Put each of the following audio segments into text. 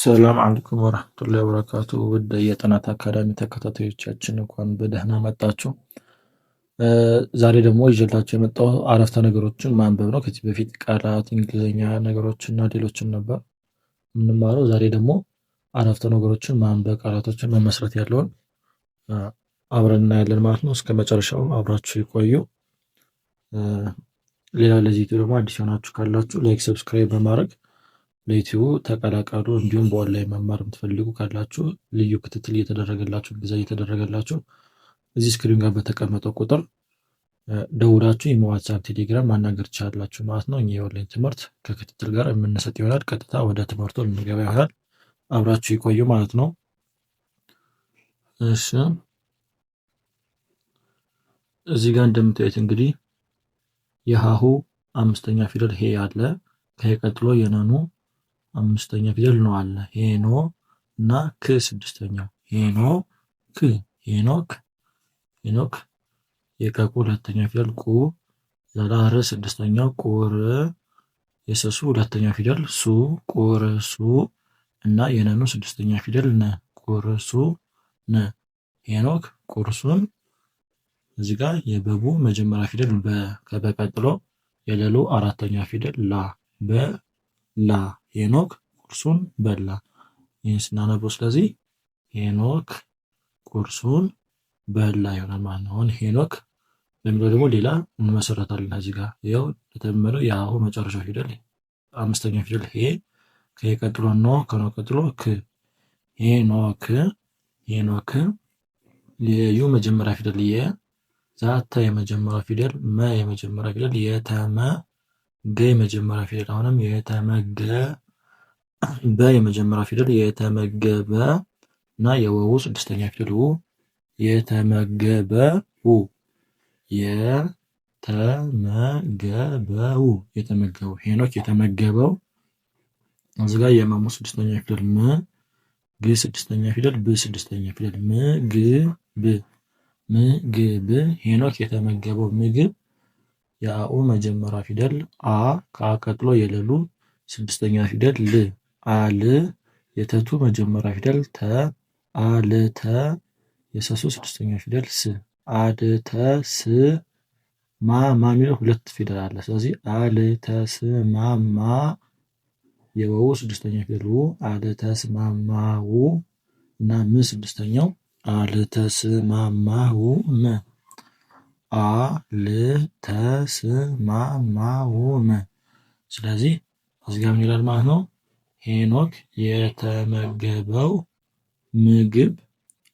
ሰላም አለይኩም ወራህመቱላሂ ወበረካቱ። ውድ የጥናት አካዳሚ ተከታታዮቻችን እንኳን በደህና መጣችሁ። ዛሬ ደግሞ ይዤላችሁ የመጣው አረፍተ ነገሮችን ማንበብ ነው። ከዚህ በፊት ቃላት፣ እንግሊዝኛ ነገሮችና ሌሎችን ነበር የምንማረው። ዛሬ ደግሞ አረፍተ ነገሮችን ማንበብ፣ ቃላቶችን መመስረት ያለውን አብረን እናያለን ማለት ነው። እስከ መጨረሻው አብራችሁ ይቆዩ። ሌላ ለዚህ ዩቲዩብ ደግሞ አዲስ የሆናችሁ ካላችሁ ላይክ፣ ሰብስክራይብ በማድረግ ለዩቲዩብ ተቀላቀሉ። እንዲሁም በኦንላይን መማር የምትፈልጉ ካላችሁ ልዩ ክትትል እየተደረገላችሁ እገዛ እየተደረገላችሁ እዚህ ስክሪን ጋር በተቀመጠው ቁጥር ደውላችሁ የዋትስአፕ ቴሌግራም ማናገር ትችላላችሁ ማለት ነው። እኛ የኦንላይን ትምህርት ከክትትል ጋር የምንሰጥ ይሆናል። ቀጥታ ወደ ትምህርቱ ልንገባ ይሆናል። አብራችሁ ይቆዩ ማለት ነው። እሺ እዚህ ጋር እንደምታዩት እንግዲህ የሀሁ አምስተኛ ፊደል ሄ አለ። ከሄ ቀጥሎ የነኑ አምስተኛ ፊደል ነው አለ። ሄኖ እና ክ ስድስተኛው ሄኖ ክ ሄኖክ የቀቁ ሁለተኛ ፊደል ቁ ዘላረ ስድስተኛው ቁር የሰሱ ሁለተኛ ፊደል ሱ ቁርሱ እና የነኑ ስድስተኛ ፊደል ነ ቁርሱ ነ ሄኖክ ቁርሱን። እዚህ ጋር የበቡ መጀመሪያ ፊደል በ ከበቀጥሎ የለሉ አራተኛ ፊደል ላ በላ ሄኖክ ቁርሱን በላ። ይህን ስናነበው ስለዚህ ሄኖክ ቁርሱን በላ ይሆናል ማለት ነው። አሁን ሄኖክ በሚለው ደግሞ ሌላ እንመሰረታለን። እዚህ ጋር ይኸው የተለመደው የአሁ መጨረሻ ፊደል አምስተኛ ፊደል ሄ ከሄ ቀጥሎ ኖ ከኖ ቀጥሎ ክ ሄኖክ የዩ መጀመሪያ ፊደል የ ዛታ የመጀመሪያ ፊደል መ የመጀመሪያ ፊደል የተመ ገ የመጀመሪያ ፊደል አሁንም የተመገ በ የመጀመሪያ ፊደል የተመገበ እና የወው ስድስተኛ ፊደል ው የተመገበው የተመገበው ሄኖክ የተመገበው። እዚህ ጋር የመሙ ስድስተኛ ፊደል ም ግ ስድስተኛ ፊደል ብ ስድስተኛ ፊደል ምግብ ሄኖክ የተመገበው ምግብ። የአኡ መጀመሪያ ፊደል አ ከቀጥሎ የለሉ ስድስተኛ ፊደል ል አል የተቱ መጀመሪያ ፊደል ተ አልተ የሰሱ ስድስተኛ ፊደል ስ አድተ ስ ማ የሚለው ሁለት ፊደል አለ። ስለዚህ አልተ ስ ማማ የወው ስድስተኛ ፊደል ው አልተ ስ ማማው እና ም ስድስተኛው አልተ ስ ማማው ም አልተ ስ ማማው ም። ስለዚህ እዚህ ጋር ምን ይላል ማለት ነው? ሄኖክ የተመገበው ምግብ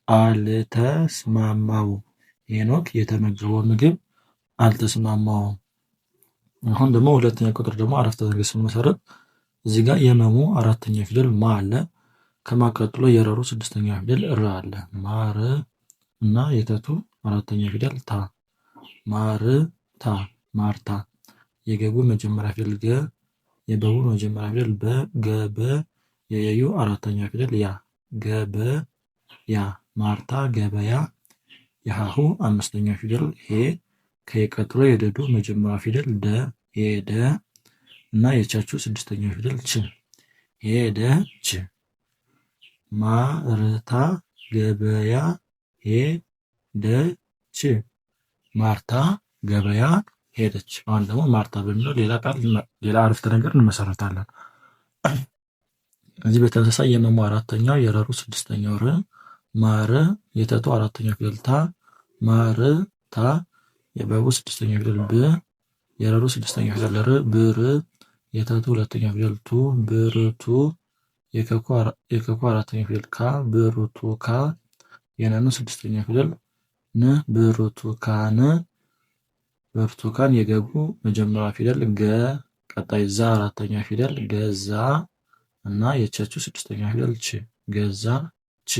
አልተስማማው። ሄኖክ የተመገበው ምግብ አልተስማማውም። አሁን ደግሞ ሁለተኛ ቁጥር ደግሞ አረፍተ ነገር ስንመሰረት እዚህ ጋር የመሙ አራተኛ ፊደል ማ አለ። ከማቀጥሎ የረሩ ስድስተኛ ፊደል ር አለ። ማር እና የተቱ አራተኛ ፊደል ታ ማርታ ማርታ የገቡ መጀመሪያ ፊደል ገ የበቡ መጀመሪያ ፊደል በ ገበ የየዩ አራተኛ ፊደል ያ ገበ ያ ማርታ ገበያ። የሀሁ አምስተኛ ፊደል ሄ ከቀጥሎ የደዱ መጀመሪያ ፊደል ደ ሄደ እና የቻቹ ስድስተኛ ፊደል ች ሄደች። ማርታ ገበያ ሄደች ማርታ ገበያ ሄደች። አሁን ደግሞ ማርታ በሚለው ሌላ አረፍተ ነገር እንመሰረታለን። እዚህ በተመሳሳይ የመሙ አራተኛው የረሩ ስድስተኛው ር ማር የተቱ አራተኛው ፊደል ታ ማርታ የበቡ ስድስተኛ ፊደል ብ የረሩ ስድስተኛ ፊደል ር ብር የተቱ ሁለተኛ ፊደል ቱ ብርቱ የከኩ አራተኛ ፊደል ካ ብሩቱ ካ የነኑ ስድስተኛ ፊደል ን ብርቱካን ብርቱካን የገቡ መጀመሪያ ፊደል ገ ቀጣይ ዛ አራተኛ ፊደል ገዛ እና የቸቹ ስድስተኛ ፊደል ች ገዛ ች።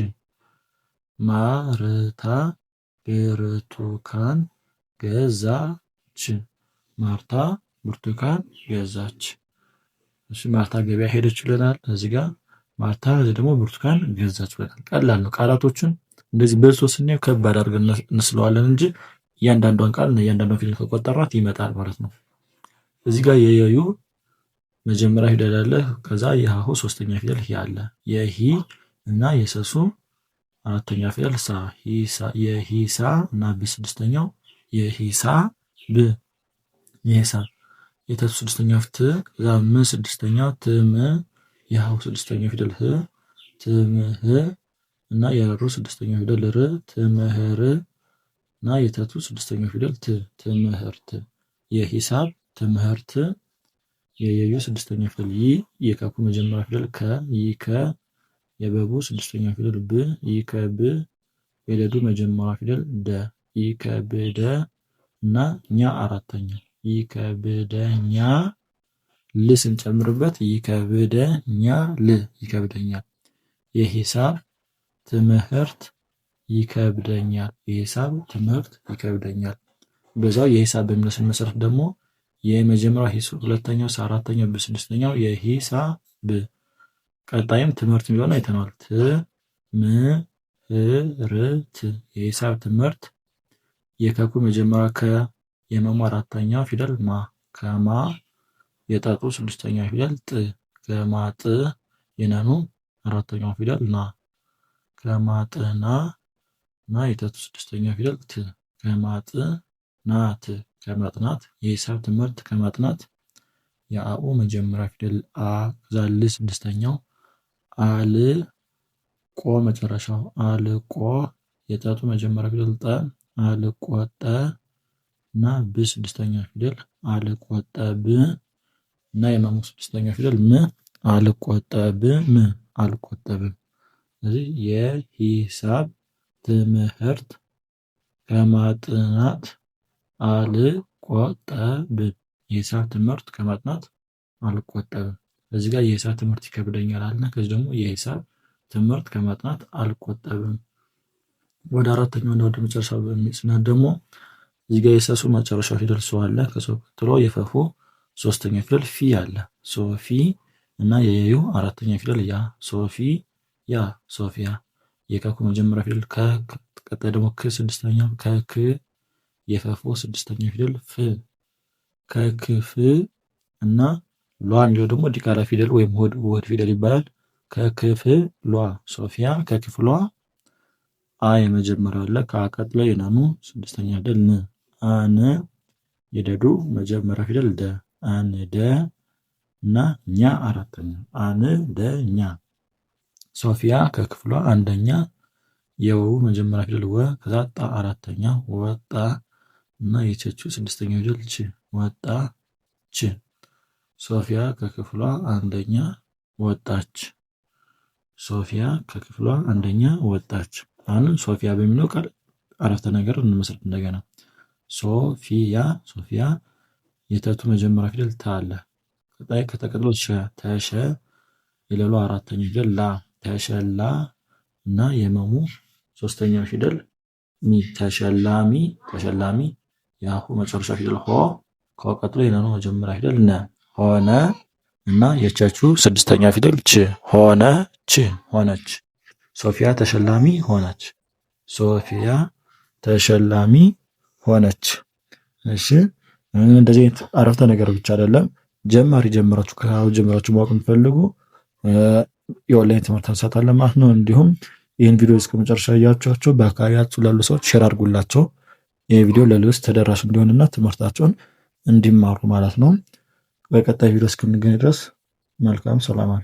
ማርታ ብርቱካን ገዛች ማርታ ብርቱካን ገዛች። እሺ ማርታ ገበያ ሄደች ብለናል። እዚህ ጋር ማርታ እዚህ ደግሞ ብርቱካን ገዛች ብለናል። ቀላል ነው። ቃላቶችን እንደዚህ በልሶ ስናየው ከባድ አድርገን እንስለዋለን እንጂ እያንዳንዷን ቃል እና እያንዳንዷን ፊደል ከቆጠራት ይመጣል ማለት ነው። እዚህ ጋር የየዩ መጀመሪያ ፊደል አለ። ከዛ የሀሁ ሶስተኛ ፊደል ሂ አለ። የሂ እና የሰሱ አራተኛ ፊደል ሳ የሂሳ እና ብ ስድስተኛው የሂሳ ብ የሂሳ የተቱ ስድስተኛው ት ከዛ ም ስድስተኛው ትም የሀሁ ስድስተኛው ፊደል ህ ትምህ እና የሩ ስድስተኛው ፊደል ር ትምህር እና የተቱ ስድስተኛው ፊደል ት ትምህርት የሂሳብ ትምህርት የየዩ ስድስተኛው ፊደል ይ የከኩ መጀመሪያ ፊደል ከ ይከ የበቡ ስድስተኛው ፊደል ብ ይከብ የደዱ መጀመሪያ ፊደል ደ ይከብደ እና ኛ አራተኛ ይከብደኛ ል ስንጨምርበት ይከብደኛ ል ይከብደኛል። የሂሳብ ትምህርት ይከብደኛል። የሂሳብ ትምህርት ይከብደኛል። በዛው የሂሳብ በሚለው ስንመሰረት ደግሞ የመጀመሪያው ሂስ ሁለተኛው ሳ አራተኛው ብ ስድስተኛው የሂሳብ ቀጣይም ትምህርት የሚለውን አይተነዋል። ትምህርት የሂሳብ ትምህርት የከኩ መጀመሪያ ከ የመሙ አራተኛው ፊደል ማ ከማ የጠጡ ስድስተኛው ፊደል ጥ ከማጥ የነኑ አራተኛው ፊደል ና ከማጥና እና የተቱ ስድስተኛው ፊደል ት ከማጥናት ከማጥናት የሂሳብ ትምህርት ከማጥናት የአኡ መጀመሪያ ፊደል አ ከዛ ል ስድስተኛው አል ቆ መጨረሻው አልቆ የጠጡ መጀመሪያ ፊደል ጠ አልቆጠ እና ብ ስድስተኛ ፊደል አልቆጠብ እና የመሙ ስድስተኛ ፊደል ም አልቆጠብም አልቆጠብም። ስለዚህ የሂሳብ ትምህርት ከማጥናት አልቆጠብም። የሂሳብ ትምህርት ከማጥናት አልቆጠብም። እዚህ ጋር የሂሳብ ትምህርት ይከብደኛል አለ። ከዚህ ደግሞ የሂሳብ ትምህርት ከማጥናት አልቆጠብም። ወደ አራተኛው እና ወደ መጨረሻው ስናት ደግሞ እዚህ ጋር የሰሱ መጨረሻ ፊደል ሶ አለ። ከሶ ቀጥሎ የፈፉ ሶስተኛ ፊደል ፊ አለ። ሶፊ እና የየዩ አራተኛ ፊደል ያ ሶፊ ያ ሶፊያ። የከኩ መጀመሪያ ፊደል ከ ቀጣይ ደግሞ ክ ስድስተኛው ከክ የፈፉ ስድስተኛ ፊደል ፍ ከክፍ እና ሏ እንዲሁ ደግሞ ዲቃላ ፊደል ወይም ውህድ ፊደል ይባላል። ከክፍሏ ሶፊያ ከክፍሏ አ የመጀመሪያው አለ። ከአቀጥሎ የናኑ ስድስተኛ ፊደል ን አን የደዱ መጀመሪያ ፊደል ደ አን ደ እና ኛ አራተኛ አን ደ ኛ ሶፊያ ከክፍሏ አንደኛ የወው መጀመሪያ ፊደል ወ ከዛ ጣ አራተኛ ወጣ እና የቸቹ ስድስተኛ ፊደል ች ወጣ ች ሶፊያ ከክፍሏ አንደኛ ወጣች። ሶፊያ ከክፍሏ አንደኛ ወጣች። አሁን ሶፊያ በሚለው ቃል አረፍተ ነገር እንመስረት እንደገና ሶፊያ ሶፊያ የተቱ መጀመሪያ ፊደል ታ አለ። ቀጣይ ከተቀጥሎ ሸ ተሸ የለሉ አራተኛ ፊደል ላ ተሸላ እና የመሙ ሶስተኛው ፊደል ሚ ተሸላሚ ተሸላሚ የአሁ መጨረሻ ፊደል ሆ ከቀጥሎ የነኑ መጀመሪያ ፊደል ነ ሆነ እና የቸቹ ስድስተኛ ፊደል ች ሆነ ች ሆነች። ሶፊያ ተሸላሚ ሆነች። ሶፊያ ተሸላሚ ሆነች። እሺ እንደዚህ አይነት አረፍተ ነገር ብቻ አይደለም ጀምራችሁ ከአሁን ጀምራችሁ ማወቅ የምትፈልጉ የኦንላይን ትምህርት እንሰጣለን ማለት ነው። እንዲሁም ይህን ቪዲዮ እስከመጨረሻ እያያችኋቸው በአካባቢያችሁ ላሉ ሰዎች ሼር አድርጉላቸው። ይህ ቪዲዮ ለሌሎች ተደራሽ እንዲሆንና ትምህርታቸውን እንዲማሩ ማለት ነው። በቀጣይ ቪዲዮ እስክንገናኝ ድረስ መልካም ሰላም አለ።